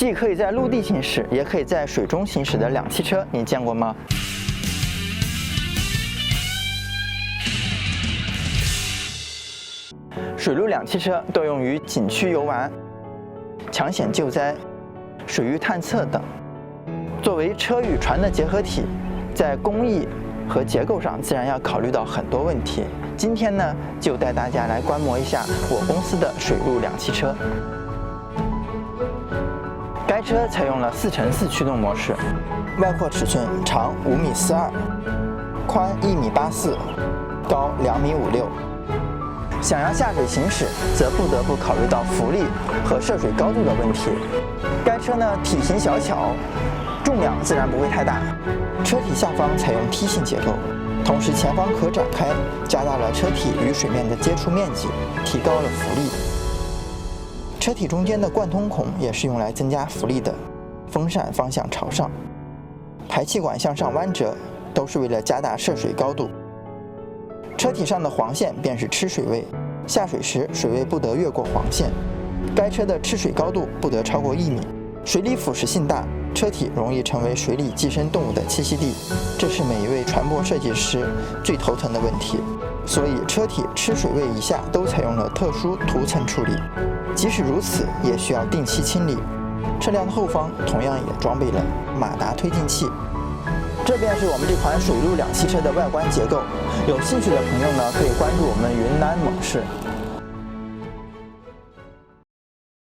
既可以在陆地行驶，也可以在水中行驶的两栖车，你见过吗？水陆两栖车都用于景区游玩、抢险救灾、水域探测等。作为车与船的结合体，在工艺和结构上自然要考虑到很多问题。今天呢，就带大家来观摩一下我公司的水陆两栖车。该车采用了4×4驱动模式，外扩尺寸长5.42米，宽1.84米，高2.56米。想要下水行驶，则不得不考虑到浮力和涉水高度的问题。该车呢，体型小巧，重量自然不会太大。车体下方采用梯形结构，同时前方可展开，加大了车体与水面的接触面积，提高了浮力。车体中间的贯通孔也是用来增加浮力的，风扇方向朝上，排气管向上弯折，都是为了加大涉水高度。车体上的黄线便是吃水位，下水时水位不得越过黄线。该车的吃水高度不得超过1米，水里腐蚀性大，车体容易成为水里寄生动物的栖息地，这是每一位船舶设计师最头疼的问题。所以车体吃水位以下都采用了特殊涂层处理，即使如此也需要定期清理。车辆的后方同样也装备了马达推进器。这便是我们这款水陆两栖车的外观结构。有兴趣的朋友呢，可以关注我们云南猛士。